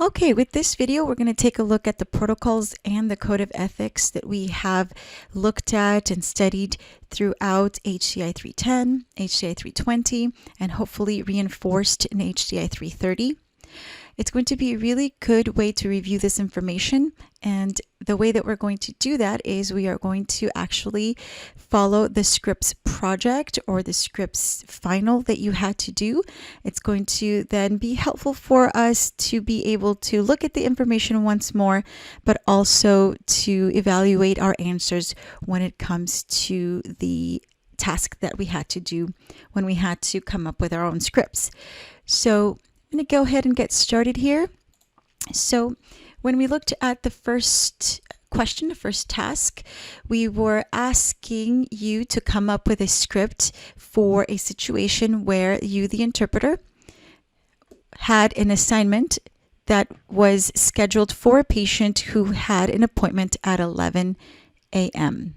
Okay, with this video, we're going to take a look at the protocols and the code of ethics that we have looked at and studied throughout HCI 310, HCI 320, and hopefully reinforced in HCI 330. It's going to be a really good way to review this information, and the way that we're going to do that is we are going to actually follow the scripts project or the scripts final that you had to do. It's going to then be helpful for us to be able to look at the information once more, but also to evaluate our answers when it comes to the task that we had to do when we had to come up with our own scripts. So I'm going to go ahead and get started here. So when we looked at the first question, the first task, we were asking you to come up with a script for a situation where you, the interpreter, had an assignment that was scheduled for a patient who had an appointment at 11 a.m.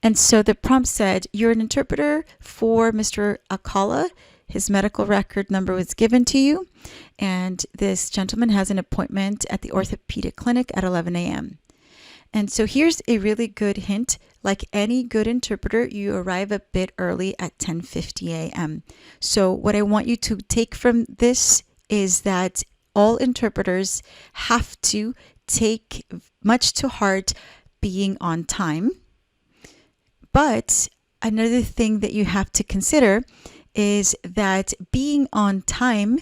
And so the prompt said, you're an interpreter for Mr. Akala. His medical record number was given to you, and this gentleman has an appointment at the orthopedic clinic at 11 a.m. And so here's a really good hint. Like any good interpreter, you arrive a bit early at 10:50 a.m. So what I want you to take from this is that all interpreters have to take much to heart being on time. But another thing that you have to consider is that being on time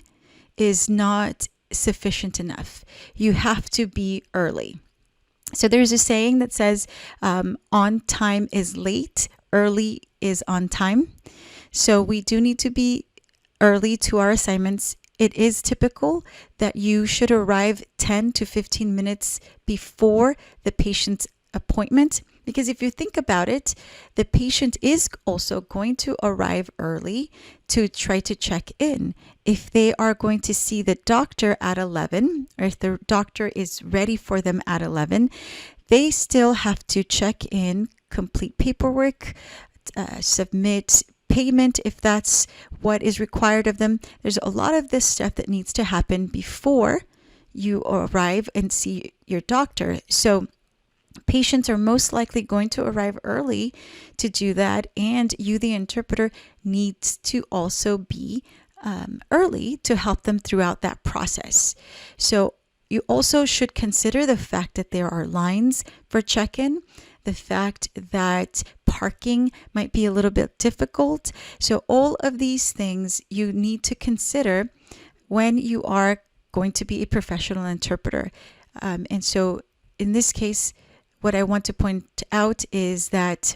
is not sufficient enough. You have to be early. So there's a saying that says, on time is late, early is on time. So we do need to be early to our assignments. It is typical that you should arrive 10 to 15 minutes before the patient's appointment, because if you think about it, the patient is also going to arrive early to try to check in. If they are going to see the doctor at 11, or if the doctor is ready for them at 11, they still have to check in, complete paperwork, submit payment if that's what is required of them. There's a lot of this stuff that needs to happen before you arrive and see your doctor. So patients are most likely going to arrive early to do that, and you, the interpreter, needs to also be early to help them throughout that process. So you also should consider the fact that there are lines for check-in, the fact that parking might be a little bit difficult. So all of these things you need to consider when you are going to be a professional interpreter. And so in this case, what I want to point out is that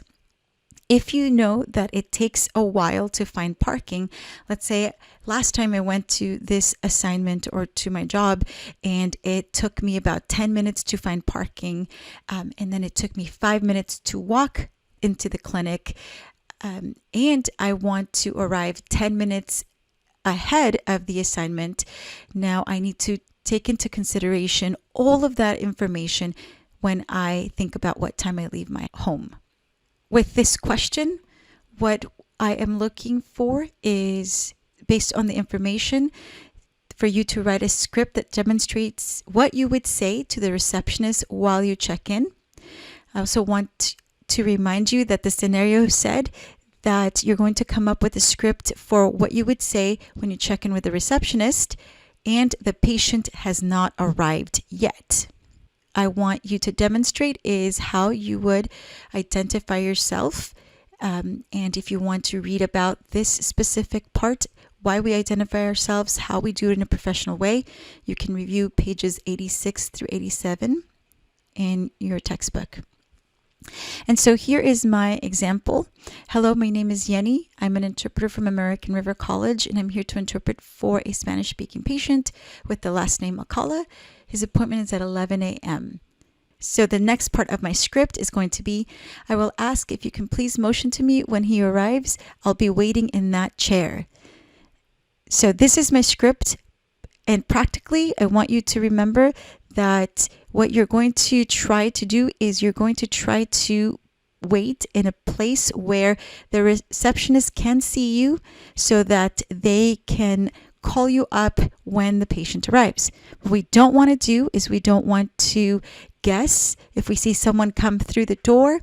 if you know that it takes a while to find parking, let's say last time I went to this assignment or to my job and it took me about 10 minutes to find parking, and then it took me 5 minutes to walk into the clinic, and I want to arrive 10 minutes ahead of the assignment. Now I need to take into consideration all of that information when I think about what time I leave my home. With this question, what I am looking for is, based on the information, for you to write a script that demonstrates what you would say to the receptionist while you check in. I also want to remind you that the scenario said that you're going to come up with a script for what you would say when you check in with the receptionist and the patient has not arrived yet. I want you to demonstrate is how you would identify yourself. And if you want to read about this specific part, why we identify ourselves, how we do it in a professional way, you can review pages 86 through 87 in your textbook. And so here is my example. Hello, my name is Yenny. I'm an interpreter from American River College, and I'm here to interpret for a Spanish-speaking patient with the last name Akala. His appointment is at 11 a.m. So the next part of my script is going to be, I will ask if you can please motion to me when he arrives. I'll be waiting in that chair. So this is my script. And practically, I want you to remember that what you're going to try to do is you're going to try to wait in a place where the receptionist can see you so that they can call you up when the patient arrives. What we don't want to do is we don't want to guess. If we see someone come through the door,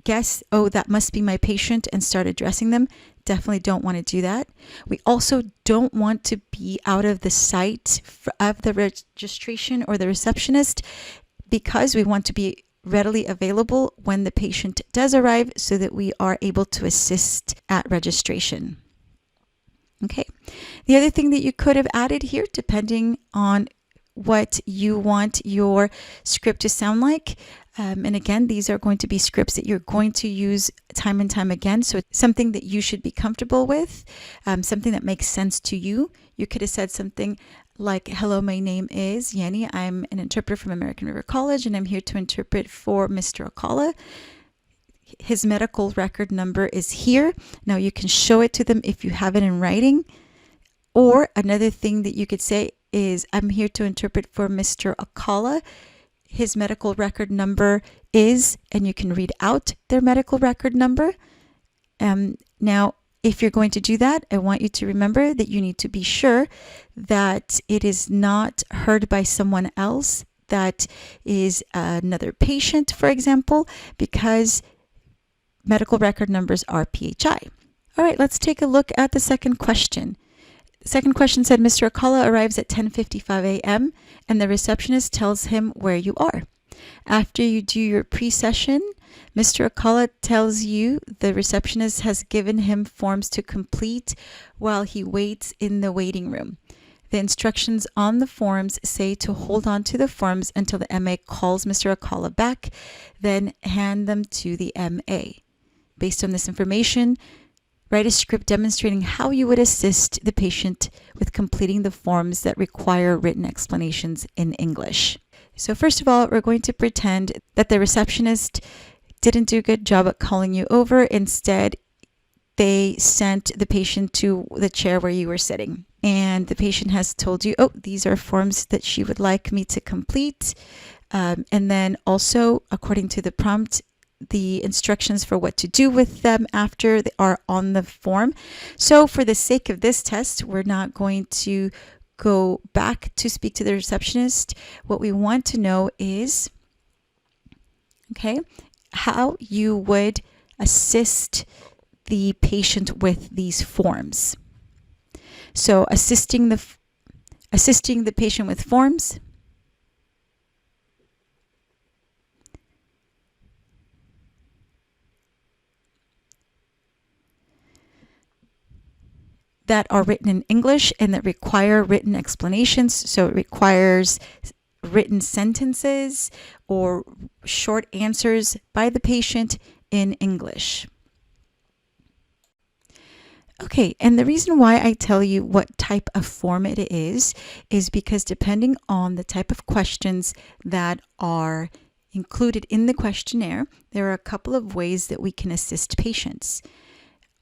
guess, oh, that must be my patient, and start addressing them. Definitely don't want to do that. We also don't want to be out of the sight of the registration or the receptionist, because we want to be readily available when the patient does arrive so that we are able to assist at registration. Okay. The other thing that you could have added here, depending on what you want your script to sound like. And again, these are going to be scripts that you're going to use time and time again. So it's something that you should be comfortable with, something that makes sense to you. You could have said something like, hello, my name is Yenny. I'm an interpreter from American River College, and I'm here to interpret for Mr. Alcala. His medical record number is here. Now you can show it to them if you have it in writing. Or another thing that you could say is, I'm here to interpret for Mr. Alcala. His medical record number is, and you can read out their medical record number. Now, if you're going to do that, I want you to remember that you need to be sure that it is not heard by someone else, that is another patient, for example, because medical record numbers are PHI. All right, let's take a look at the second question. The second question said, Mr. Alcala arrives at 10:55 a.m. and the receptionist tells him where you are. After you do your pre-session, Mr. Alcala tells you the receptionist has given him forms to complete while he waits in the waiting room. The instructions on the forms say to hold on to the forms until the MA calls Mr. Alcala back, then hand them to the MA. Based on this information, write a script demonstrating how you would assist the patient with completing the forms that require written explanations in English. So first of all, we're going to pretend that the receptionist didn't do a good job at calling you over. Instead, they sent the patient to the chair where you were sitting. And the patient has told you, oh, these are forms that she would like me to complete. And then also, according to the prompt, the instructions for what to do with them after they are on the form. So for the sake of this test, we're not going to go back to speak to the receptionist. What we want to know is, okay, how you would assist the patient with these forms. So assisting the patient with forms. That are written in English and that require written explanations. So it requires written sentences or short answers by the patient in English. Okay, and the reason why I tell you what type of form it is because depending on the type of questions that are included in the questionnaire, there are a couple of ways that we can assist patients.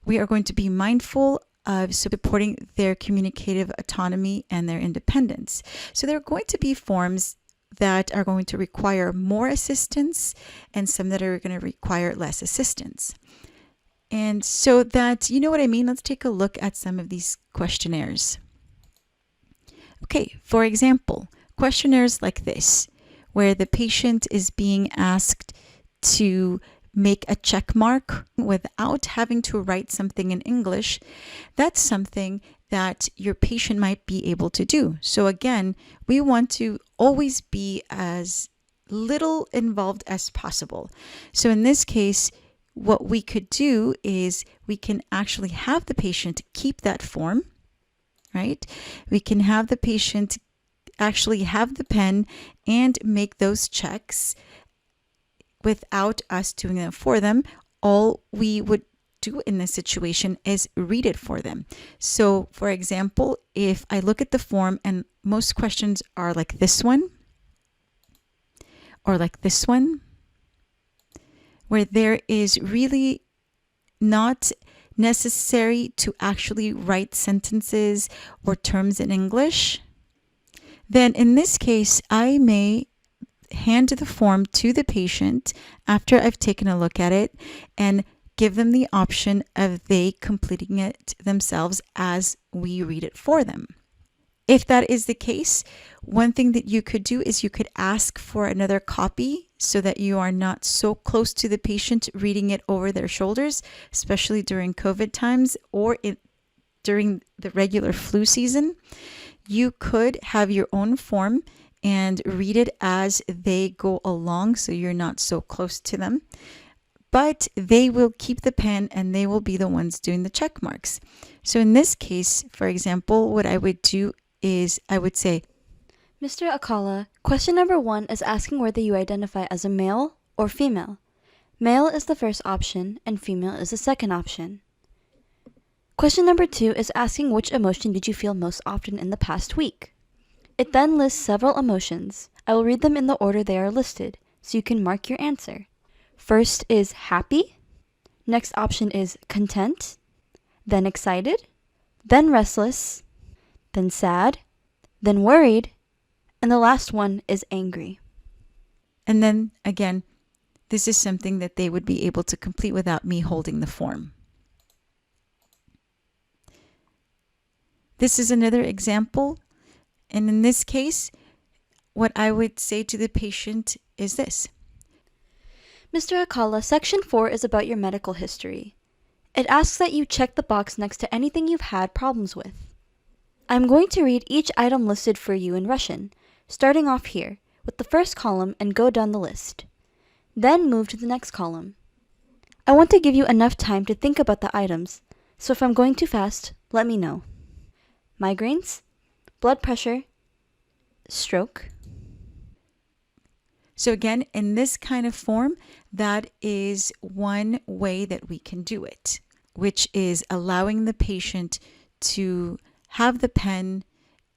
We are going to be mindful of supporting their communicative autonomy and their independence. So there are going to be forms that are going to require more assistance and some that are going to require less assistance. And so that, you know what I mean, let's take a look at some of these questionnaires. Okay, for example, questionnaires like this, where the patient is being asked to make a check mark without having to write something in English. That's something that your patient might be able to do. So again, we want to always be as little involved as possible. So in this case, what we could do is we can actually have the patient keep that form, right? We can have the patient actually have the pen and make those checks without us doing them for them. All we would do in this situation is read it for them. So for example, if I look at the form and most questions are like this one or like this one, where there is really not necessary to actually write sentences or terms in English, then in this case, I may hand the form to the patient after I've taken a look at it and give them the option of they completing it themselves as we read it for them. If that is the case, one thing that you could do is you could ask for another copy so that you are not so close to the patient reading it over their shoulders, especially during COVID times or during the regular flu season. You could have your own form and read it as they go along so you're not so close to them. But they will keep the pen and they will be the ones doing the check marks. So in this case, for example, what I would do is I would say, Mr. Akala, question number 1 is asking whether you identify as a male or female. Male is the first option and female is the second option. Question number 2 is asking which emotion did you feel most often in the past week. It then lists several emotions. I will read them in the order they are listed, so you can mark your answer. First is happy. Next option is content, then excited, then restless, then sad, then worried, and the last one is angry. And then again, this is something that they would be able to complete without me holding the form. This is another example. And in this case, what I would say to the patient is this. Mr. Akala, section 4 is about your medical history. It asks that you check the box next to anything you've had problems with. I'm going to read each item listed for you in Russian, starting off here with the first column and go down the list. Then move to the next column. I want to give you enough time to think about the items, so if I'm going too fast, let me know. Migraines, blood pressure, stroke. So again, in this kind of form, that is one way that we can do it, which is allowing the patient to have the pen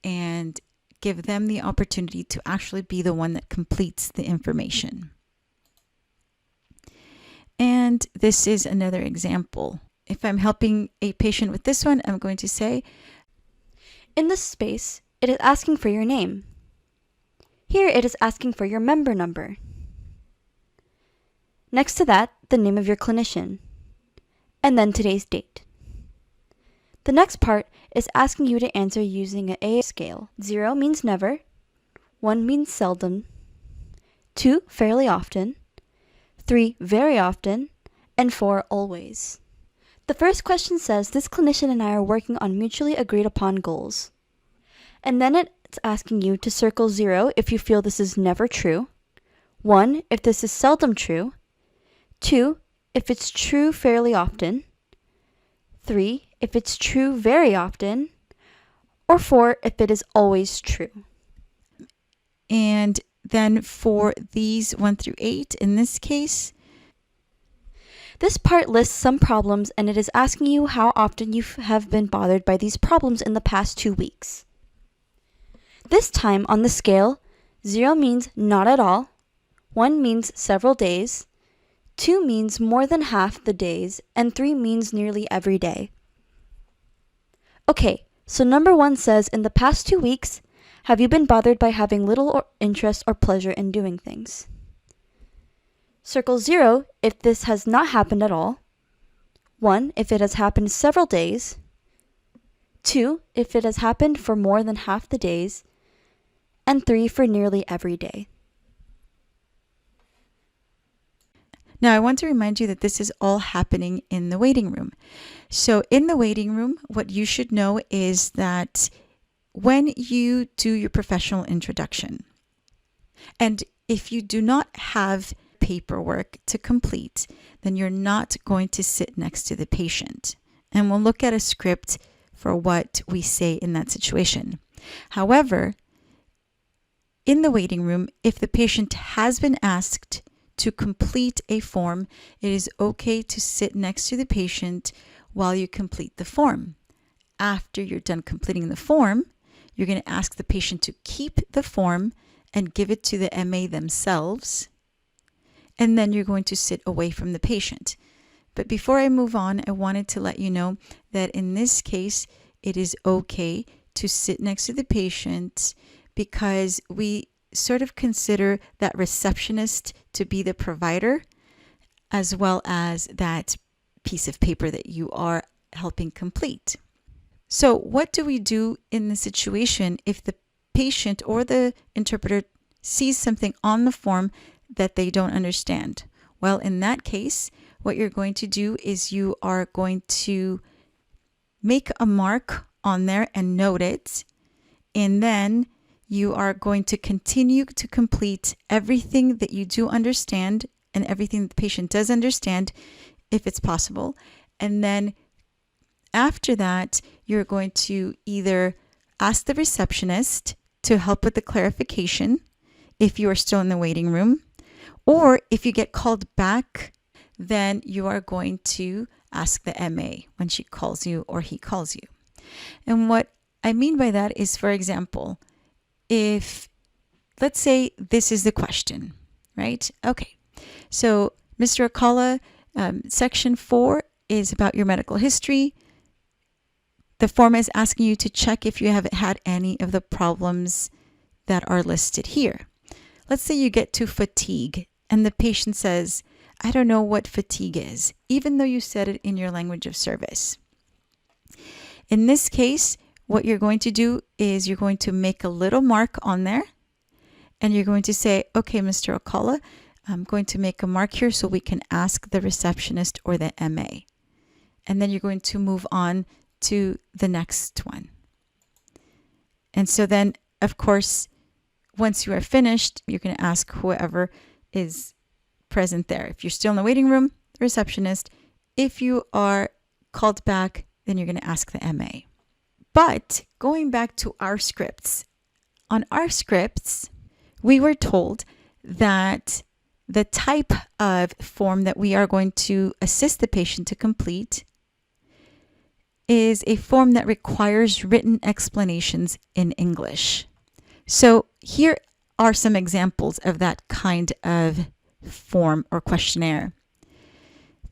and give them the opportunity to actually be the one that completes the information. And this is another example. If I'm helping a patient with this one, I'm going to say, in this space, it is asking for your name. Here it is asking for your member number. Next to that, the name of your clinician, and then today's date. The next part is asking you to answer using an A scale. 0 means never, 1 means seldom, 2 fairly often, 3 very often, and 4 always. The first question says this clinician and I are working on mutually agreed upon goals. And then it's asking you to circle 0 if you feel this is never true, 1 if this is seldom true, 2 if it's true fairly often, 3 if it's true very often, or 4 if it is always true. And then for these 1 through 8, in this case, this part lists some problems and it is asking you how often you have been bothered by these problems in the past 2 weeks. This time on the scale, 0 means not at all, 1 means several days, 2 means more than half the days, and 3 means nearly every day. Okay, so number 1 says, in the past 2 weeks, have you been bothered by having little interest or pleasure in doing things? Circle 0 if this has not happened at all, 1 if it has happened several days, 2 if it has happened for more than half the days, and 3 for nearly every day. Now, I want to remind you that this is all happening in the waiting room. So in the waiting room, what you should know is that when you do your professional introduction, and if you do not have paperwork to complete, then you're not going to sit next to the patient. And we'll look at a script for what we say in that situation. However, in the waiting room, if the patient has been asked to complete a form, it is okay to sit next to the patient while you complete the form. After you're done completing the form, you're going to ask the patient to keep the form and give it to the MA themselves, and then you're going to sit away from the patient. But before I move on, I wanted to let you know that in this case, it is okay to sit next to the patient because we sort of consider that receptionist to be the provider as well as that piece of paper that you are helping complete. So what do we do in the situation if the patient or the interpreter sees something on the form that they don't understand? Well, in that case, what you're going to do is you are going to make a mark on there and note it, and then you are going to continue to complete everything that you do understand and everything the patient does understand, if it's possible. And then after that, you're going to either ask the receptionist to help with the clarification if you are still in the waiting room, or if you get called back, then you are going to ask the MA when she calls you or he calls you. And what I mean by that is, for example, if, let's say this is the question, right? Okay, so Mr. Akala, section 4 is about your medical history. The form is asking you to check if you haven't had any of the problems that are listed here. Let's say you get to fatigue and the patient says, I don't know what fatigue is, even though you said it in your language of service. In this case, what you're going to do is you're going to make a little mark on there and you're going to say, okay, Mr. Akala, I'm going to make a mark here so we can ask the receptionist or the MA. And then you're going to move on to the next one. And so then, of course, once you are finished, you're going to ask whoever is present there. If you're still in the waiting room, the receptionist. If you are called back, then you're going to ask the MA. But going back to our scripts, on our scripts, we were told that the type of form that we are going to assist the patient to complete is a form that requires written explanations in English. So here are some examples of that kind of form or questionnaire.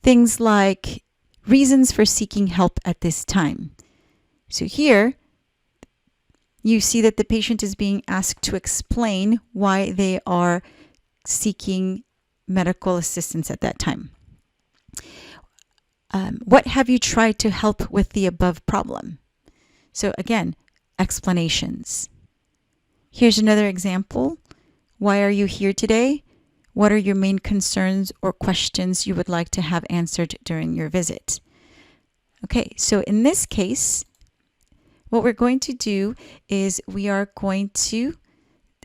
Things like reasons for seeking help at this time. So here you see that the patient is being asked to explain why they are seeking medical assistance at that time. What have you tried to help with the above problem? So again, explanations. Here's another example. Why are you here today? What are your main concerns or questions you would like to have answered during your visit? Okay, so in this case, what we're going to do is we are going to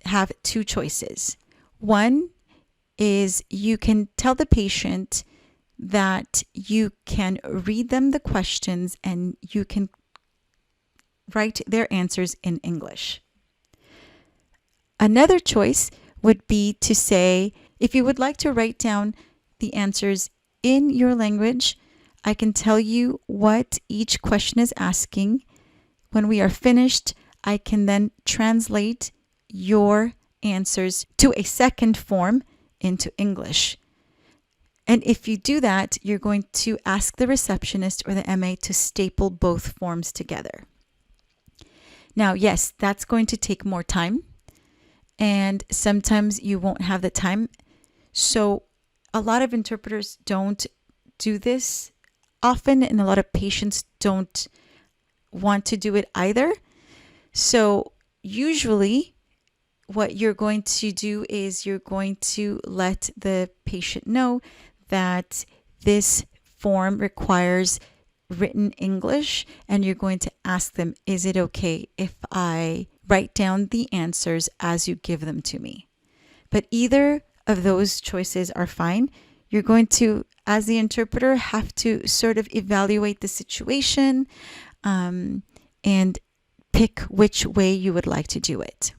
have two choices. One is you can tell the patient that you can read them the questions and you can write their answers in English. Another choice would be to say, if you would like to write down the answers in your language, I can tell you what each question is asking. When we are finished, I can then translate your answers to a second form into English. And if you do that, you're going to ask the receptionist or the MA to staple both forms together. Now, yes, that's going to take more time, and sometimes you won't have the time. So a lot of interpreters don't do this often, and a lot of patients don't want to do it either. So usually what you're going to do is you're going to let the patient know that this form requires written English, and you're going to ask them, is it okay if I write down the answers as you give them to me? But either of those choices are fine. You're going to, as the interpreter, have to sort of evaluate the situation and pick which way you would like to do it.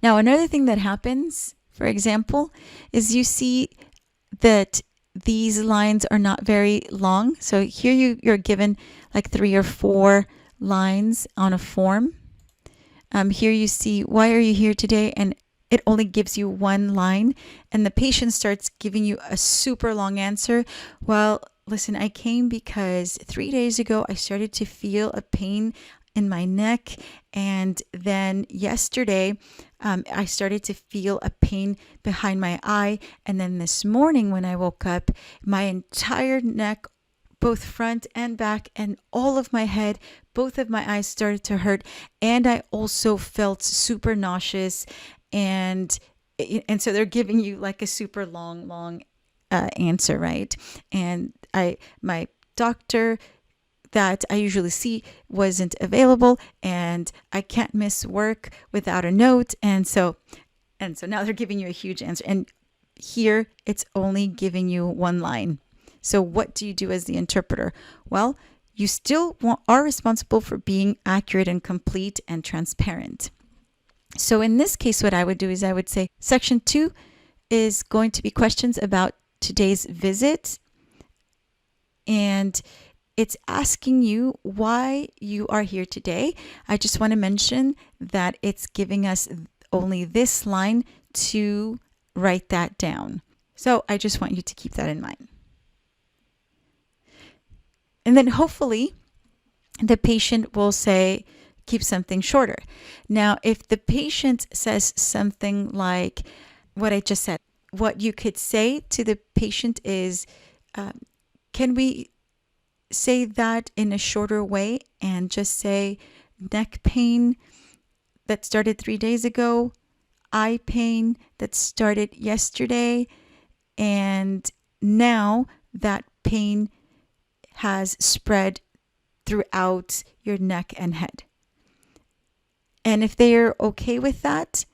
Now, another thing that happens, for example, is you see that these lines are not very long. So here you're given like 3 or 4 lines on a form. Here you see, why are you here today? And it only gives you 1 line. And the patient starts giving you a super long answer. Well, listen, I came because 3 days ago I started to feel a pain in my neck, and then yesterday I started to feel a pain behind my eye, and then this morning when I woke up, my entire neck both front and back, and all of my head, both of my eyes started to hurt, and I also felt super nauseous, and so they're giving you like a super long answer, right? And my doctor that I usually see wasn't available, and I can't miss work without a note, and so now they're giving you a huge answer, and here it's only giving you one line. So what do you do as the interpreter? Well, you still are responsible for being accurate and complete and transparent. So in this case, what I would do is I would say section 2 is going to be questions about today's visit, and it's asking you why you are here today. I just want to mention that it's giving us only this line to write that down. So I just want you to keep that in mind. And then hopefully the patient will say, keep something shorter. Now, if the patient says something like what I just said, what you could say to the patient is, can we say that in a shorter way and just say neck pain that started 3 days ago, eye pain that started yesterday, and now that pain has spread throughout your neck and head. And if they are okay with that,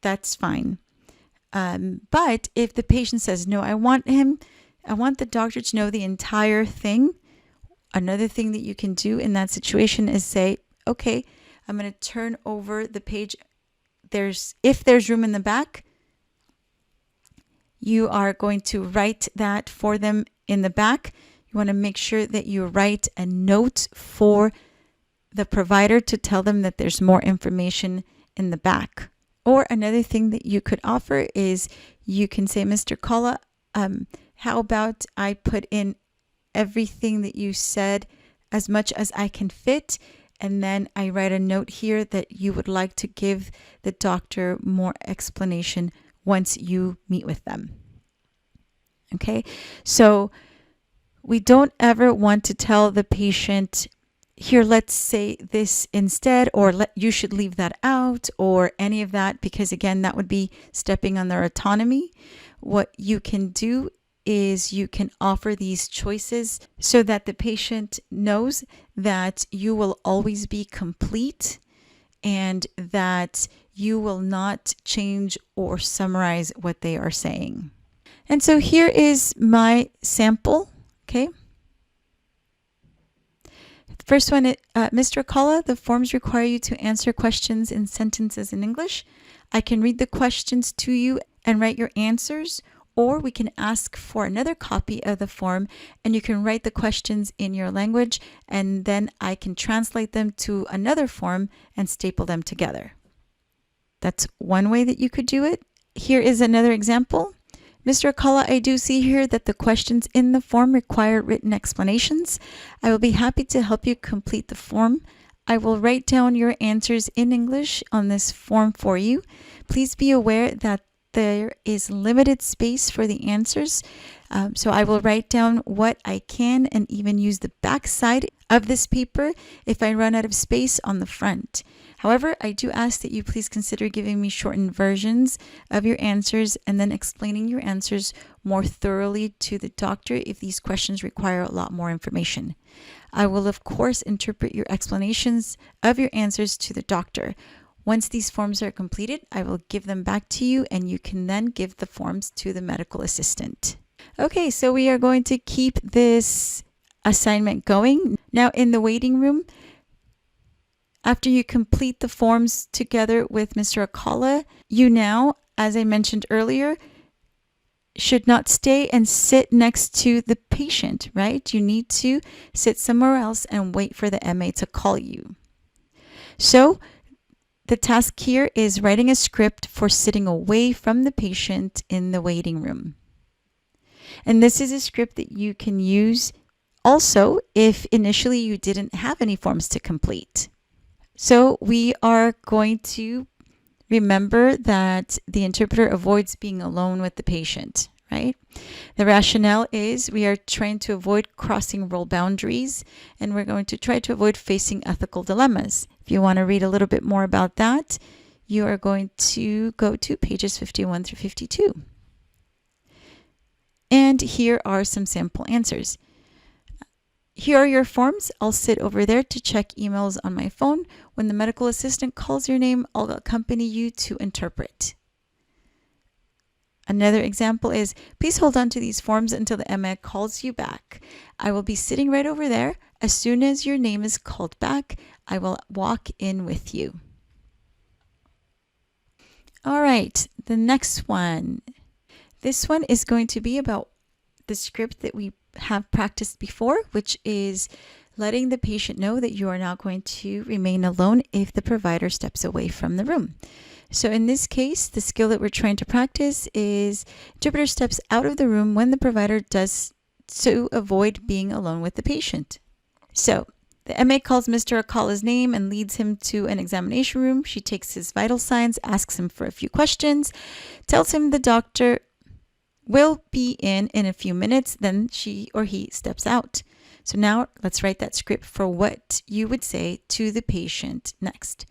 that's fine. But if the patient says, no, I want the doctor to know the entire thing, another thing that you can do in that situation is say, okay, I'm going to turn over the page. If there's room in the back, you are going to write that for them in the back. You want to make sure that you write a note for the provider to tell them that there's more information in the back. Or another thing that you could offer is you can say, Mr. Kalla, how about I put in everything that you said as much as I can fit, and then I write a note here that you would like to give the doctor more explanation once you meet with them. Okay, so we don't ever want to tell the patient, here, let's say this instead, or you should leave that out, or any of that, because again, that would be stepping on their autonomy. What you can do is you can offer these choices so that the patient knows that you will always be complete and that you will not change or summarize what they are saying. And so here is my sample, okay? The first one, Mr. Kalla, the forms require you to answer questions in sentences in English. I can read the questions to you and write your answers, or we can ask for another copy of the form and you can write the questions in your language, and then I can translate them to another form and staple them together. That's one way that you could do it. Here is another example. Mr. Kalla, I do see here that the questions in the form require written explanations. I will be happy to help you complete the form. I will write down your answers in English on this form for you. Please be aware that there is limited space for the answers. So I will write down what I can and even use the back side of this paper if I run out of space on the front. However, I do ask that you please consider giving me shortened versions of your answers and then explaining your answers more thoroughly to the doctor if these questions require a lot more information. I will, of course, interpret your explanations of your answers to the doctor. Once these forms are completed, I will give them back to you and you can then give the forms to the medical assistant. Okay, so we are going to keep this assignment going. Now in the waiting room, after you complete the forms together with Mr. Kalla, you now, as I mentioned earlier, should not stay and sit next to the patient, right? You need to sit somewhere else and wait for the MA to call you. So the task here is writing a script for sitting away from the patient in the waiting room. And this is a script that you can use also if initially you didn't have any forms to complete. So we are going to remember that the interpreter avoids being alone with the patient, right? The rationale is we are trying to avoid crossing role boundaries, and we're going to try to avoid facing ethical dilemmas. If you want to read a little bit more about that, you are going to go to pages 51 through 52. And here are some sample answers. Here are your forms. I'll sit over there to check emails on my phone. When the medical assistant calls your name, I'll accompany you to interpret. Another example is, please hold on to these forms until the MA calls you back. I will be sitting right over there. As soon as your name is called back, I will walk in with you. All right, the next one. This one is going to be about the script that we have practiced before, which is letting the patient know that you are now going to remain alone if the provider steps away from the room. So in this case, the skill that we're trying to practice is interpreter steps out of the room when the provider does to avoid being alone with the patient. So the MA calls Mr. Akala's name and leads him to an examination room. She takes his vital signs, asks him for a few questions, tells him the doctor will be in a few minutes, then she or he steps out. So now let's write that script for what you would say to the patient next.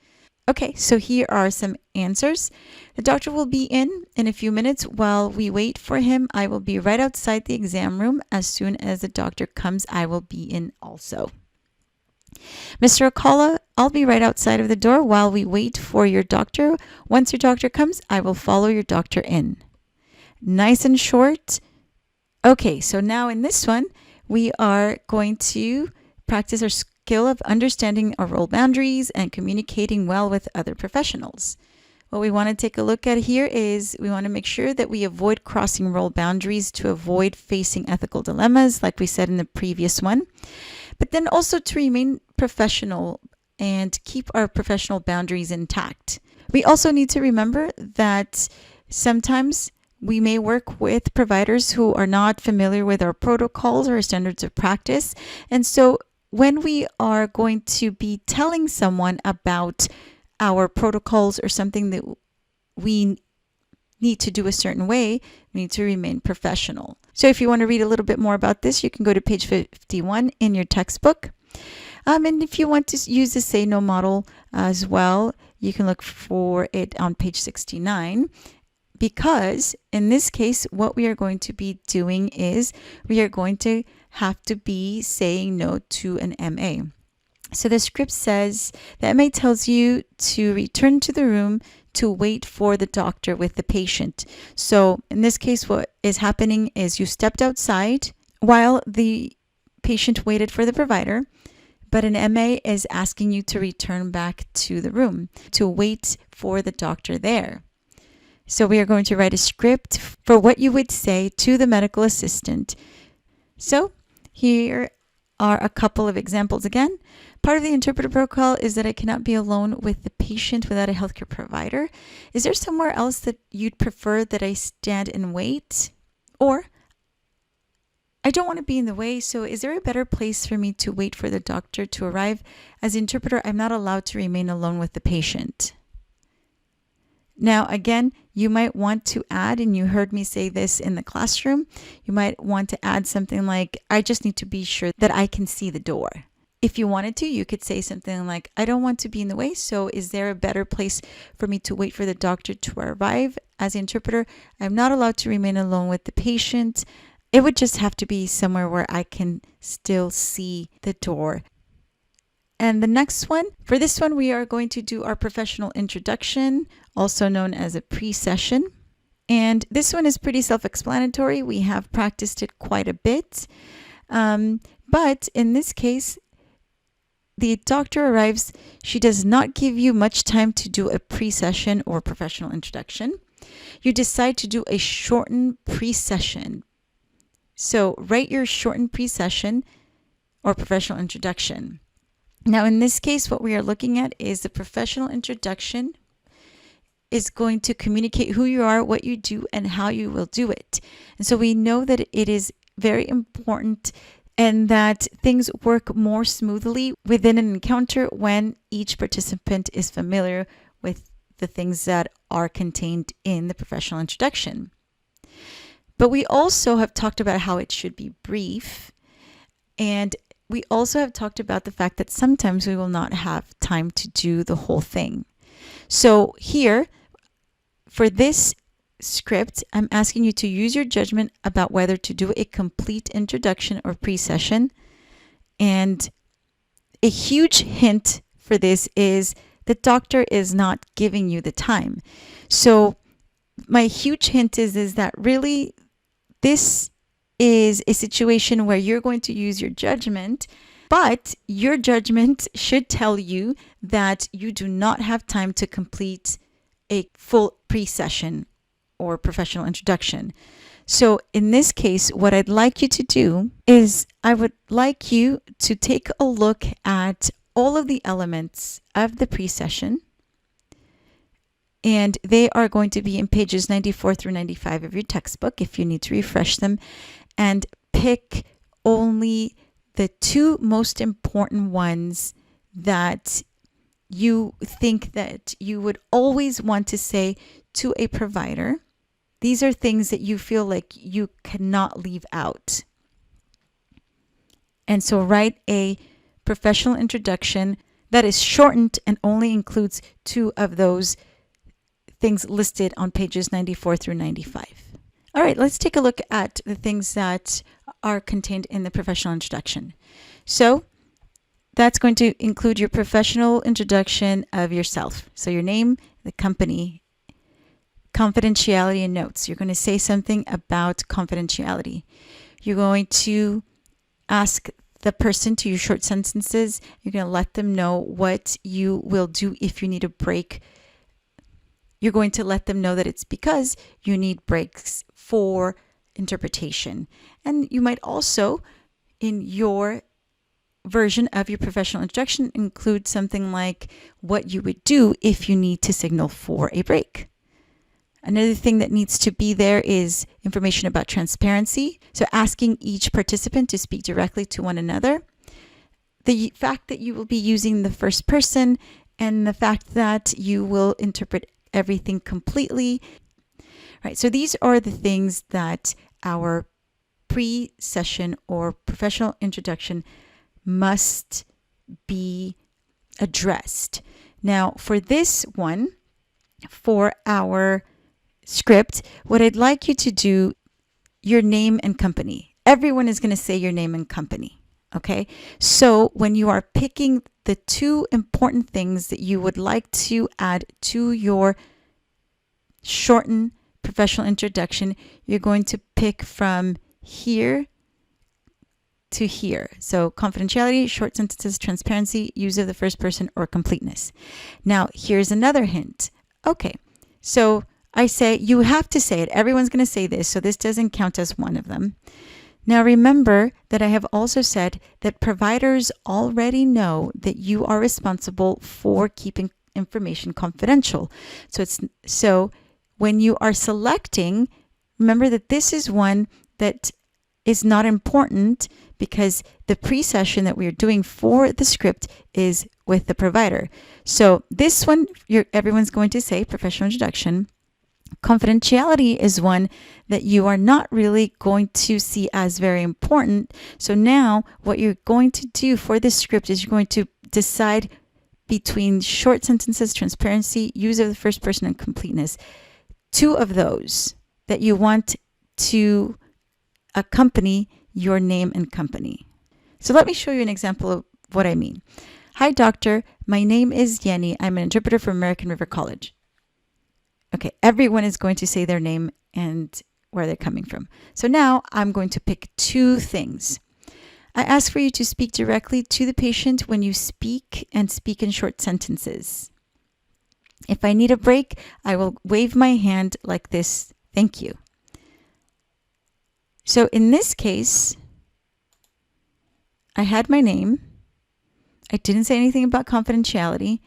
Okay, so here are some answers. The doctor will be in a few minutes. While we wait for him, I will be right outside the exam room. As soon as the doctor comes, I will be in also. Mr. Akala, I'll be right outside of the door while we wait for your doctor. Once your doctor comes, I will follow your doctor in. Nice and short. Okay, so now in this one, we are going to practice our skill of understanding our role boundaries and communicating well with other professionals. What we want to take a look at here is we want to make sure that we avoid crossing role boundaries to avoid facing ethical dilemmas, like we said in the previous one, but then also to remain professional and keep our professional boundaries intact. We also need to remember that sometimes we may work with providers who are not familiar with our protocols or our standards of practice. And so when we are going to be telling someone about our protocols or something that we need to do a certain way, we need to remain professional. So if you want to read a little bit more about this, you can go to page 51 in your textbook. And if you want to use the Say No model as well, you can look for it on page 69. Because in this case, what we are going to be doing is we are going to have to be saying no to an MA. So the script says the MA tells you to return to the room to wait for the doctor with the patient. So in this case, what is happening is you stepped outside while the patient waited for the provider, but an MA is asking you to return back to the room to wait for the doctor there. So we are going to write a script for what you would say to the medical assistant. So here are a couple of examples again. Part of the interpreter protocol is that I cannot be alone with the patient without a healthcare provider. Is there somewhere else that you'd prefer that I stand and wait? Or, I don't want to be in the way, so is there a better place for me to wait for the doctor to arrive? As the interpreter, I'm not allowed to remain alone with the patient. Now, again, you might want to add, and you heard me say this in the classroom, you might want to add something like, I just need to be sure that I can see the door. If you wanted to, you could say something like, I don't want to be in the way, so is there a better place for me to wait for the doctor to arrive? As an interpreter, I'm not allowed to remain alone with the patient. It would just have to be somewhere where I can still see the door. And the next one, for this one, we are going to do our professional introduction, also known as a pre-session. And this one is pretty self-explanatory. We have practiced it quite a bit. But in this case, the doctor arrives. She does not give you much time to do a pre-session or professional introduction. You decide to do a shortened pre-session. So write your shortened pre-session or professional introduction. Now, in this case, what we are looking at is the professional introduction is going to communicate who you are, what you do, and how you will do it. And so we know that it is very important and that things work more smoothly within an encounter when each participant is familiar with the things that are contained in the professional introduction. But we also have talked about how it should be brief. And we also have talked about the fact that sometimes we will not have time to do the whole thing. So here, for this script, I'm asking you to use your judgment about whether to do a complete introduction or pre-session. And a huge hint for this is the doctor is not giving you the time. So my huge hint is that really this is a situation where you're going to use your judgment, but your judgment should tell you that you do not have time to complete a full pre-session or professional introduction. So in this case, what I'd like you to do is I would like you to take a look at all of the elements of the pre-session, and they are going to be in pages 94 through 95 of your textbook if you need to refresh them, and pick only the two most important ones that you think that you would always want to say to a provider. These are things that you feel like you cannot leave out. And so write a professional introduction that is shortened and only includes two of those things listed on pages 94 through 95. All right, let's take a look at the things that are contained in the professional introduction. So that's going to include your professional introduction of yourself. So your name, the company, confidentiality, and notes. You're going to say something about confidentiality. You're going to ask the person to use short sentences. You're going to let them know what you will do if you need a break. You're going to let them know that it's because you need breaks for interpretation. And you might also, in your version of your professional introduction, include something like what you would do if you need to signal for a break. Another thing that needs to be there is information about transparency. So asking each participant to speak directly to one another. The fact that you will be using the first person, and the fact that you will interpret everything completely. Right, so these are the things that our pre-session or professional introduction must be addressed. Now, for this one, for our script, what I'd like you to do, your name and company. Everyone is going to say your name and company. Okay, so when you are picking the two important things that you would like to add to your shortened professional introduction, you're going to pick from here to here. So confidentiality, short sentences, transparency, use of the first person, or completeness. Now, here's another hint. Okay, so I say, you have to say it. Everyone's going to say this, so this doesn't count as one of them. Now remember that I have also said that providers already know that you are responsible for keeping information confidential. So when you are selecting, remember that this is one that is not important because the pre-session that we are doing for the script is with the provider. So this one, everyone's going to say professional introduction. Confidentiality is one that you are not really going to see as very important. So now what you're going to do for this script is you're going to decide between short sentences, transparency, use of the first person, and completeness. Two of those that you want to accompany your name and company. So let me show you an example of what I mean. Hi, doctor. My name is Yenny. I'm an interpreter from American River College. Okay, everyone is going to say their name and where they're coming from. So now I'm going to pick two things. I ask for you to speak directly to the patient when you speak, and speak in short sentences. If I need a break, I will wave my hand like this. Thank you. So in this case, I had my name. I didn't say anything about confidentiality.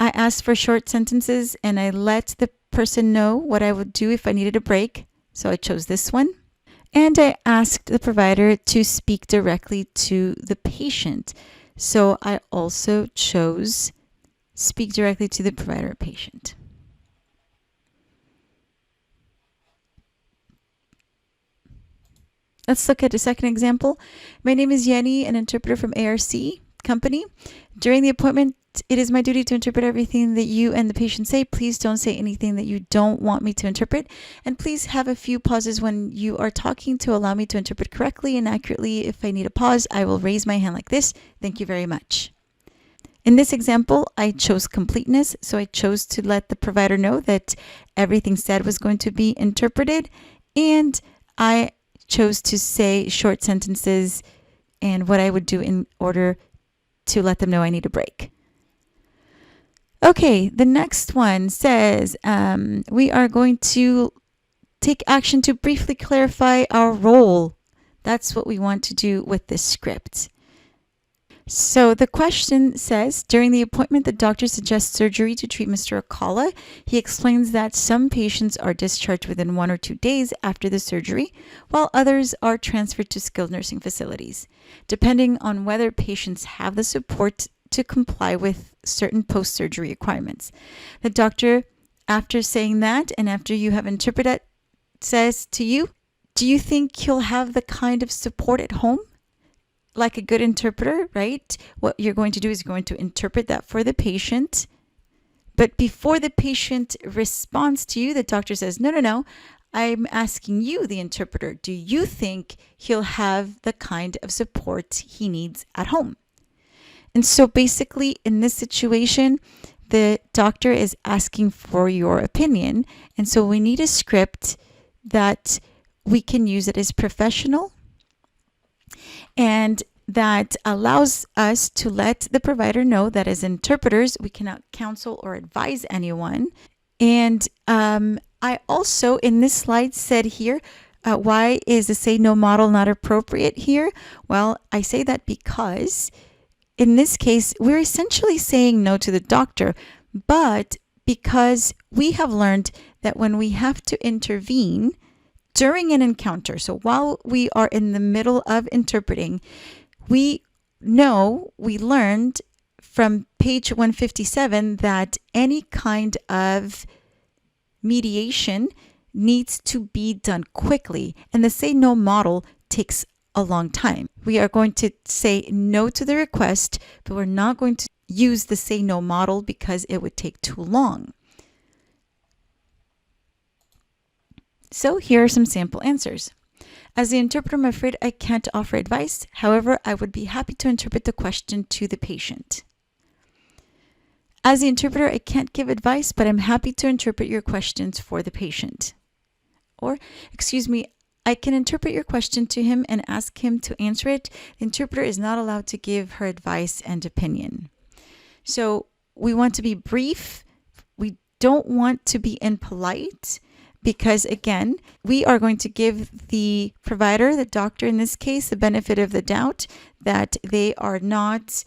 I asked for short sentences, and I let the person know what I would do if I needed a break. So I chose this one. And I asked the provider to speak directly to the patient. So I also chose speak directly to the provider or patient. Let's look at a second example. My name is Yenny, an interpreter from ARC Company. During the appointment, it is my duty to interpret everything that you and the patient say. Please don't say anything that you don't want me to interpret. And please have a few pauses when you are talking to allow me to interpret correctly and accurately. If I need a pause, I will raise my hand like this. Thank you very much. In this example, I chose completeness, so I chose to let the provider know that everything said was going to be interpreted, and I chose to say short sentences and what I would do in order to let them know I need a break. Okay, the next one says we are going to take action to briefly clarify our role. That's what we want to do with this script. So the question says, during the appointment, the doctor suggests surgery to treat Mr. Akala. He explains that some patients are discharged within 1 or 2 days after the surgery, while others are transferred to skilled nursing facilities, depending on whether patients have the support to comply with certain post-surgery requirements. The doctor, after saying that, and after you have interpreted, says to you, do you think he'll have the kind of support at home? Like a good interpreter, right? What you're going to do is you're going to interpret that for the patient. But before the patient responds to you, the doctor says, no, I'm asking you, the interpreter, do you think he'll have the kind of support he needs at home? And so basically in this situation, the doctor is asking for your opinion. And so we need a script that we can use that is professional and that allows us to let the provider know that as interpreters, we cannot counsel or advise anyone. And I also, in this slide, said here, why is the say no model not appropriate here? Well, I say that because in this case, we're essentially saying no to the doctor, but because we have learned that when we have to intervene during an encounter, so while we are in the middle of interpreting, we learned from page 157 that any kind of mediation needs to be done quickly, and the say no model takes a long time. We are going to say no to the request, but we're not going to use the say no model because it would take too long. So here are some sample answers. As the interpreter, I'm afraid I can't offer advice. However, I would be happy to interpret the question to the patient. As the interpreter, I can't give advice, but I'm happy to interpret your questions for the patient. Or, excuse me, I can interpret your question to him and ask him to answer it. The interpreter is not allowed to give her advice and opinion. So we want to be brief. We don't want to be impolite because, again, we are going to give the provider, the doctor in this case, the benefit of the doubt that they are not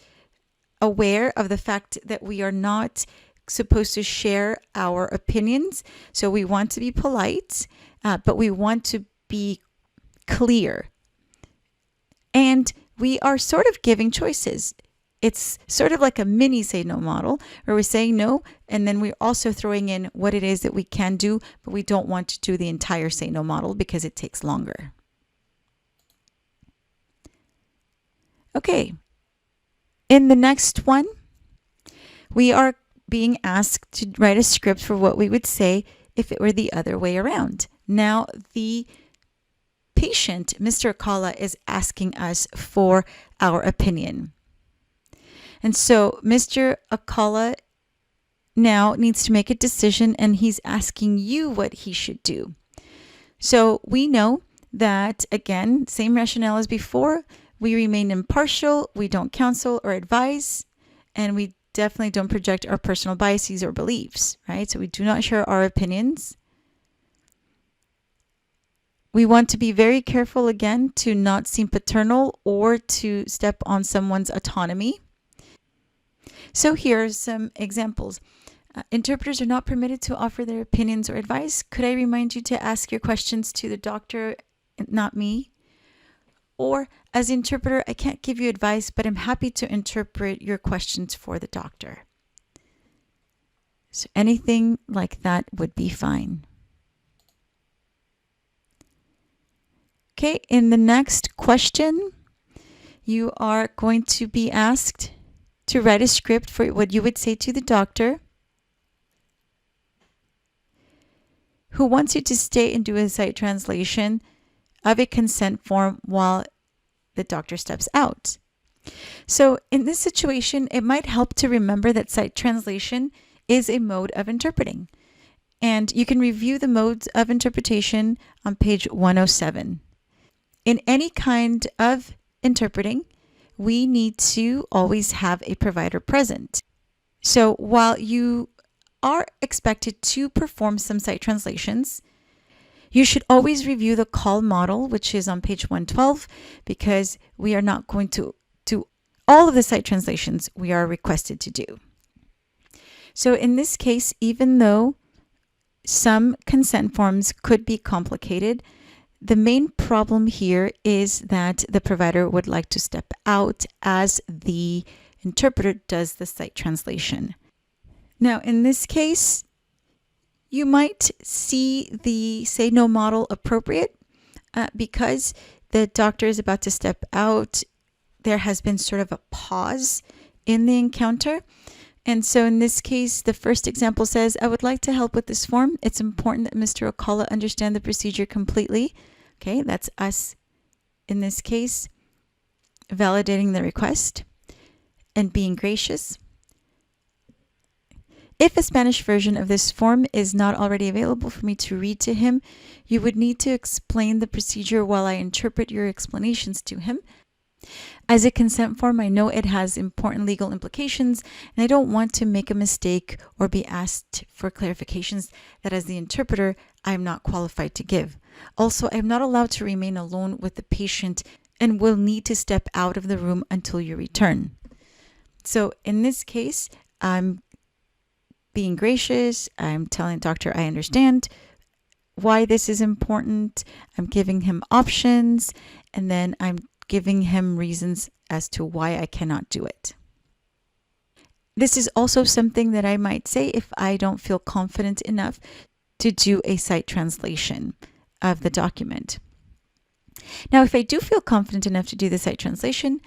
aware of the fact that we are not supposed to share our opinions. So we want to be polite, but we want to be clear. And we are sort of giving choices. It's sort of like a mini say no model where we're saying no, and then we're also throwing in what it is that we can do, but we don't want to do the entire say no model because it takes longer. Okay. In the next one, we are being asked to write a script for what we would say if it were the other way around. Now, the patient, Mr. Akala, is asking us for our opinion. And so Mr. Akala now needs to make a decision, and he's asking you what he should do. So we know that, again, same rationale as before. We remain impartial, we don't counsel or advise, and we definitely don't project our personal biases or beliefs, right? So we do not share our opinions. We want to be very careful, again, to not seem paternal or to step on someone's autonomy. So here are some examples. Interpreters are not permitted to offer their opinions or advice. Could I remind you to ask your questions to the doctor, not me? Or, as an interpreter, I can't give you advice, but I'm happy to interpret your questions for the doctor. So anything like that would be fine. Okay, in the next question, you are going to be asked to write a script for what you would say to the doctor who wants you to stay and do a site translation of a consent form while the doctor steps out. So in this situation, it might help to remember that site translation is a mode of interpreting. And you can review the modes of interpretation on page 107. In any kind of interpreting, we need to always have a provider present. So while you are expected to perform some site translations, you should always review the call model, which is on page 112, because we are not going to do all of the site translations we are requested to do. So in this case, even though some consent forms could be complicated, the main problem here is that the provider would like to step out as the interpreter does the site translation. Now, in this case, you might see the say no model appropriate because the doctor is about to step out. There has been sort of a pause in the encounter. And so in this case, the first example says, I would like to help with this form. It's important that Mr. Okala understand the procedure completely. Okay, that's us in this case, validating the request and being gracious. If a Spanish version of this form is not already available for me to read to him, you would need to explain the procedure while I interpret your explanations to him. As a consent form, I know it has important legal implications, and I don't want to make a mistake or be asked for clarifications that as the interpreter, I am not qualified to give. Also, I am not allowed to remain alone with the patient and will need to step out of the room until you return. So in this case, I'm being gracious. I'm telling the doctor I understand why this is important. I'm giving him options, and then I'm giving him reasons as to why I cannot do it. This is also something that I might say if I don't feel confident enough to do a site translation of the document. Now, if I do feel confident enough to do the site translation,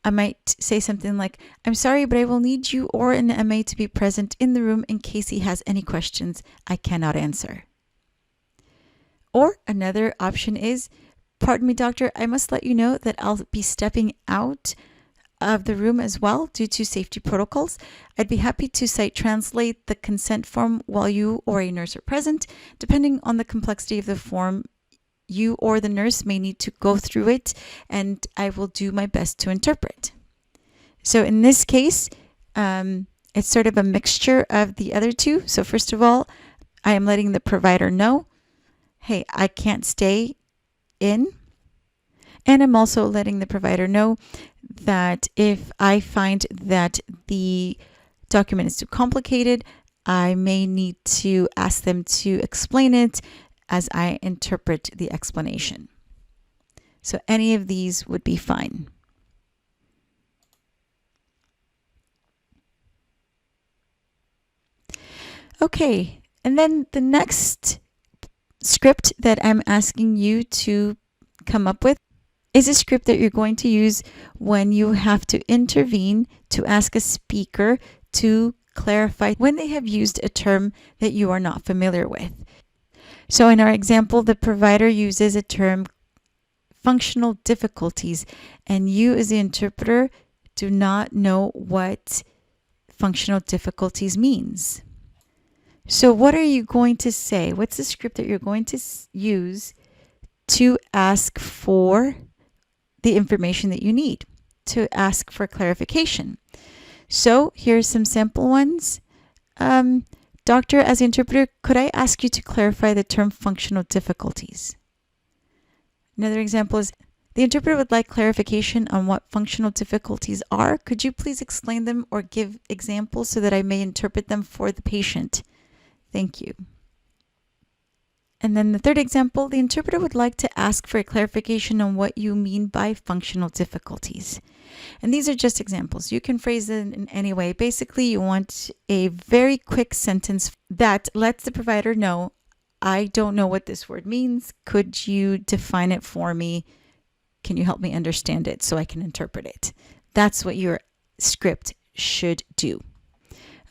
I might say something like, I'm sorry, but I will need you or an MA to be present in the room in case he has any questions I cannot answer. Or another option is, pardon me, doctor, I must let you know that I'll be stepping out of the room as well due to safety protocols. I'd be happy to site translate the consent form while you or a nurse are present. Depending on the complexity of the form, you or the nurse may need to go through it, and I will do my best to interpret. So in this case, it's sort of a mixture of the other two. So first of all, I am letting the provider know, hey, I can't stay in. And I'm also letting the provider know that if I find that the document is too complicated, I may need to ask them to explain it as I interpret the explanation. So any of these would be fine. Okay, and then the next script that I'm asking you to come up with is a script that you're going to use when you have to intervene to ask a speaker to clarify when they have used a term that you are not familiar with. So in our example, the provider uses a term, functional difficulties, and you as the interpreter do not know what functional difficulties means. So what are you going to say? What's the script that you're going to use to ask for the information that you need, to ask for clarification? So here's some sample ones. Doctor, as the interpreter, could I ask you to clarify the term functional difficulties? Another example is, the interpreter would like clarification on what functional difficulties are. Could you please explain them or give examples so that I may interpret them for the patient? Thank you. And then the third example, the interpreter would like to ask for a clarification on what you mean by functional difficulties. And these are just examples. You can phrase it in any way. Basically, you want a very quick sentence that lets the provider know, I don't know what this word means. Could you define it for me? Can you help me understand it so I can interpret it? That's what your script should do.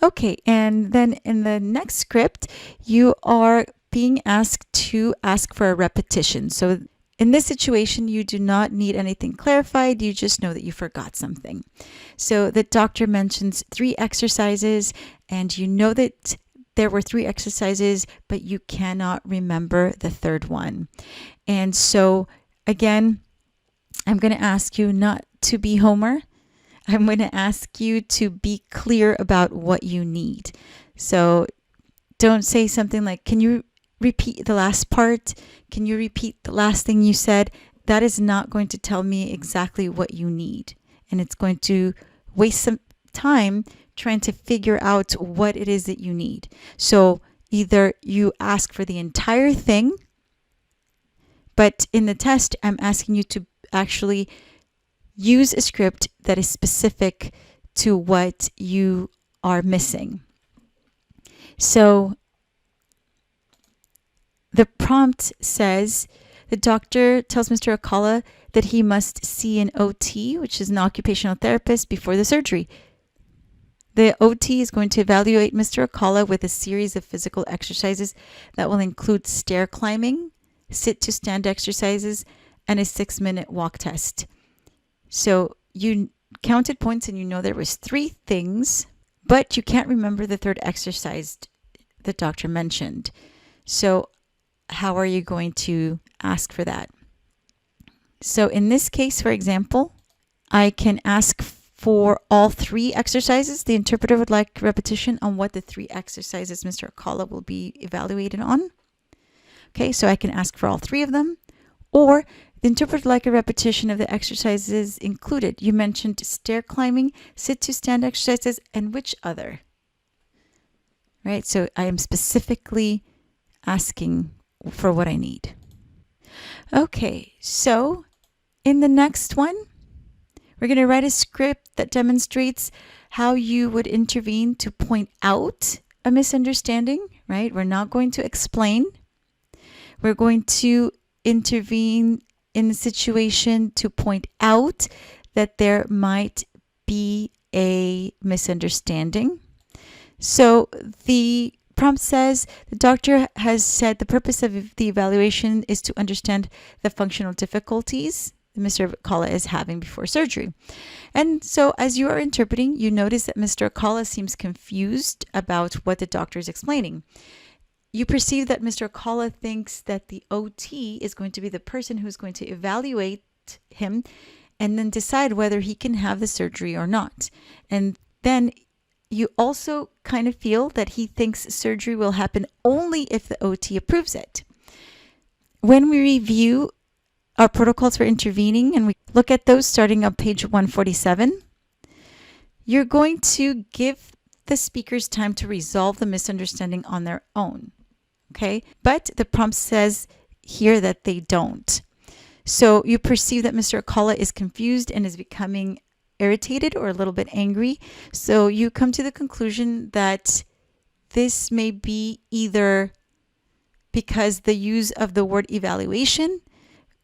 Okay, and then in the next script, you are being asked to ask for a repetition. So in this situation, you do not need anything clarified. You just know that you forgot something. So the doctor mentions 3 exercises, and you know that there were 3 exercises, but you cannot remember the third one. And so again, I'm going to ask you not to be Homer. I'm going to ask you to be clear about what you need. So don't say something like, can you repeat the last part? Can you repeat the last thing you said? That is not going to tell me exactly what you need. And it's going to waste some time trying to figure out what it is that you need. So either you ask for the entire thing, but in the test, I'm asking you to actually use a script that is specific to what you are missing. So the prompt says, the doctor tells Mr. Alcala that he must see an OT, which is an occupational therapist, before the surgery. The OT is going to evaluate Mr. Alcala with a series of physical exercises that will include stair climbing, sit to stand exercises, and a 6-minute walk test. So you counted points and you know there was 3 things, but you can't remember the third exercise the doctor mentioned. So how are you going to ask for that? So in this case, for example, I can ask for all 3 exercises. The interpreter would like repetition on what the 3 exercises Mr. Alcala will be evaluated on. Okay, so I can ask for all 3 of them. Or the interpreter would like a repetition of the exercises included. You mentioned stair climbing, sit to stand exercises, and which other? Right, so I am specifically asking for what I need. Okay, so in the next one, we're going to write a script that demonstrates how you would intervene to point out a misunderstanding, right? We're not going to explain. We're going to intervene in the situation to point out that there might be a misunderstanding. So the prompt says, the doctor has said the purpose of the evaluation is to understand the functional difficulties Mr. Alcala is having before surgery. And so as you are interpreting, you notice that Mr. Alcala seems confused about what the doctor is explaining. You perceive that Mr. Alcala thinks that the OT is going to be the person who's going to evaluate him and then decide whether he can have the surgery or not. And then you also kind of feel that he thinks surgery will happen only if the OT approves it. When we review our protocols for intervening and we look at those starting on page 147, you're going to give the speakers time to resolve the misunderstanding on their own. Okay, but the prompt says here that they don't. So you perceive that Mr. Alcala is confused and is becoming irritated or a little bit angry. So you come to the conclusion that this may be either because the use of the word evaluation,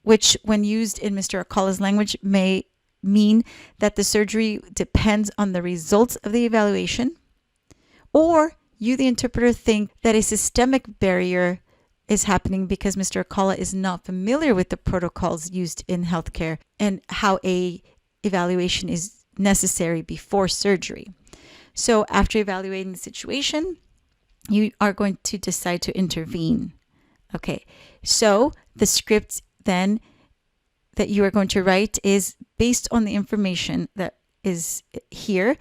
which when used in Mr. Alcala's language may mean that the surgery depends on the results of the evaluation, or you, the interpreter, think that a systemic barrier is happening because Mr. Alcala is not familiar with the protocols used in healthcare and how a evaluation is necessary before surgery. So after evaluating the situation, you are going to decide to intervene. Okay, so the script then that you are going to write is based on the information that is here.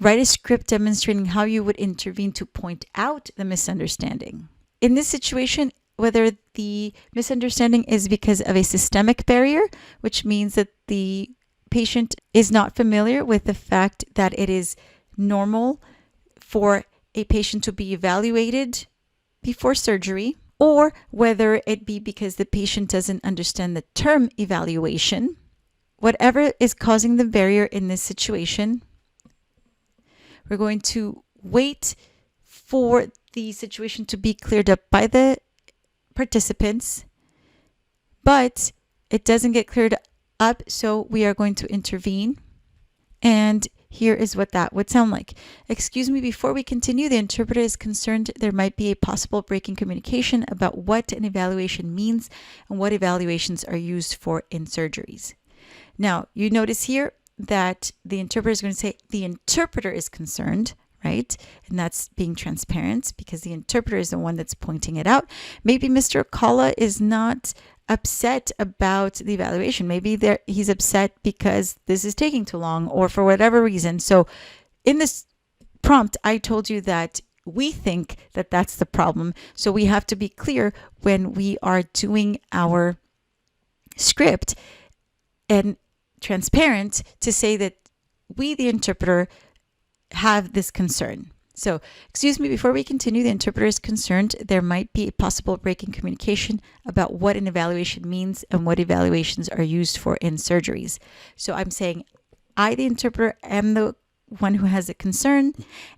Write a script demonstrating how you would intervene to point out the misunderstanding. In this situation, whether the misunderstanding is because of a systemic barrier, which means that the patient is not familiar with the fact that it is normal for a patient to be evaluated before surgery, or whether it be because the patient doesn't understand the term evaluation. Whatever is causing the barrier in this situation, we're going to wait for the situation to be cleared up by the participants, but it doesn't get cleared up, so we are going to intervene. And here is what that would sound like. Excuse me, before we continue, the interpreter is concerned there might be a possible break in communication about what an evaluation means and what evaluations are used for in surgeries. Now, you notice here that the interpreter is going to say the interpreter is concerned, right? And that's being transparent because the interpreter is the one that's pointing it out. Maybe Mr. Akala is not upset about the evaluation. Maybe he's upset because this is taking too long or for whatever reason. So in this prompt, I told you that we think that that's the problem. So we have to be clear when we are doing our script and transparent to say that we, the interpreter, have this concern. So, excuse me, before we continue, the interpreter is concerned there might be a possible break in communication about what an evaluation means and what evaluations are used for in surgeries. So I'm saying I, the interpreter, am the one who has a concern,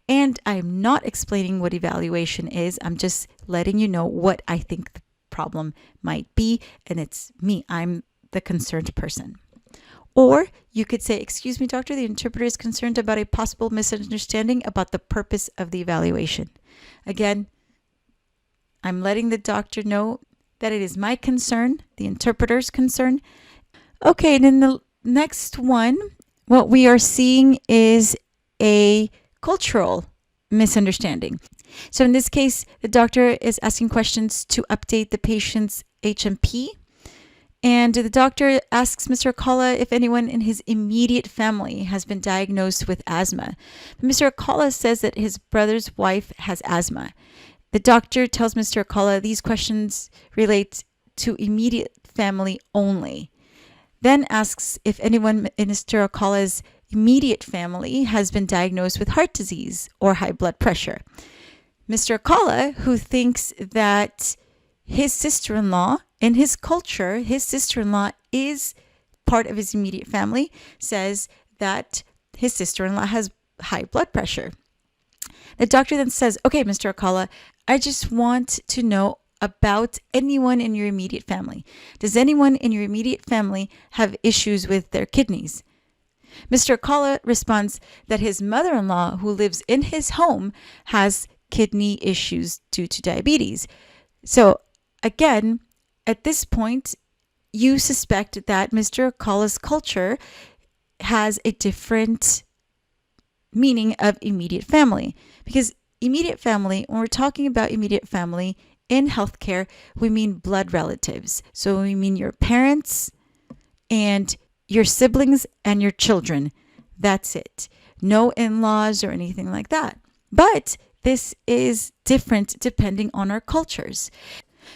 and I'm not explaining what evaluation is. I'm just letting you know what I think the problem might be, and it's me. I'm the concerned person. Or you could say, excuse me, doctor, the interpreter is concerned about a possible misunderstanding about the purpose of the evaluation. Again, I'm letting the doctor know that it is my concern, the interpreter's concern. Okay, and in the next one, what we are seeing is a cultural misunderstanding. So in this case, the doctor is asking questions to update the patient's HMP. And the doctor asks Mr. Akala if anyone in his immediate family has been diagnosed with asthma. Mr. Akala says that his brother's wife has asthma. The doctor tells Mr. Akala these questions relate to immediate family only. Then asks if anyone in Mr. Akala's immediate family has been diagnosed with heart disease or high blood pressure. Mr. Akala, who thinks that his sister-in-law, in his culture, his sister-in-law is part of his immediate family, says that his sister-in-law has high blood pressure. The doctor then says, okay, Mr. Akala, I just want to know about anyone in your immediate family. Does anyone in your immediate family have issues with their kidneys? Mr. Akala responds that his mother-in-law, who lives in his home, has kidney issues due to diabetes. So again, at this point, you suspect that Mr. Akala's culture has a different meaning of immediate family. Because immediate family, when we're talking about immediate family in healthcare, we mean blood relatives. So we mean your parents and your siblings and your children. That's it. No in-laws or anything like that. But this is different depending on our cultures.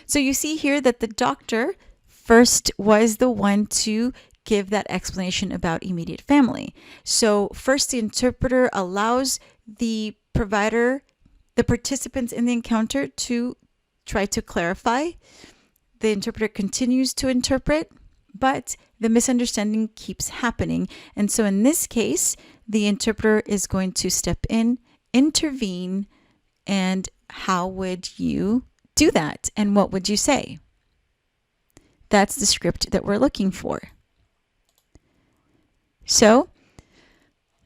So you see here that the doctor first was the one to give that explanation about immediate family. So first the interpreter allows the provider, the participants in the encounter to try to clarify. The interpreter continues to interpret, but the misunderstanding keeps happening. And so in this case, the interpreter is going to step in, intervene, and how would you do that? And what would you say? That's the script that we're looking for. So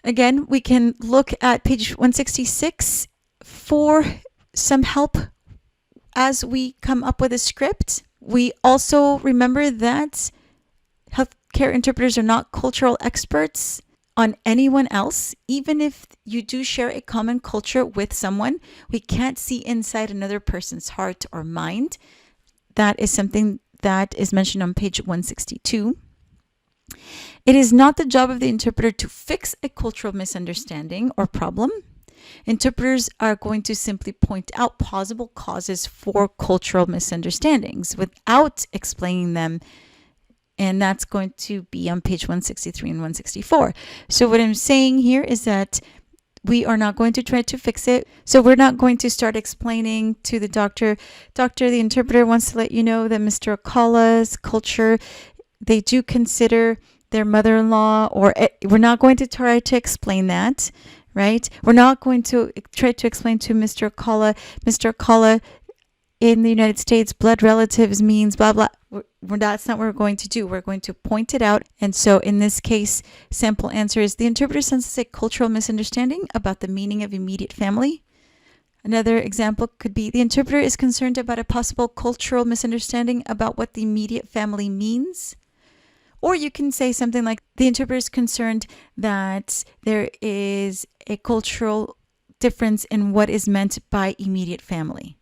again, we can look at page 166 for some help as we come up with a script. We also remember that healthcare interpreters are not cultural experts on anyone else. Even if you do share a common culture with someone, we can't see inside another person's heart or mind. That is something that is mentioned on page 162. It is not the job of the interpreter to fix a cultural misunderstanding or problem. Interpreters are going to simply point out possible causes for cultural misunderstandings without explaining them. And that's going to be on page 163 and 164. So what I'm saying here is that we are not going to try to fix it. So we're not going to start explaining to the doctor, the interpreter wants to let you know that Mr. Akala's culture, they do consider their mother-in-law, or we're not going to try to explain that, right? We're not going to try to explain to Mr. Akala, in the United States, blood relatives means blah, blah. That's not what we're going to do. We're going to point it out. And so in this case, sample answer is the interpreter senses a cultural misunderstanding about the meaning of immediate family. Another example could be the interpreter is concerned about a possible cultural misunderstanding about what the immediate family means. Or you can say something like the interpreter is concerned that there is a cultural difference in what is meant by immediate family.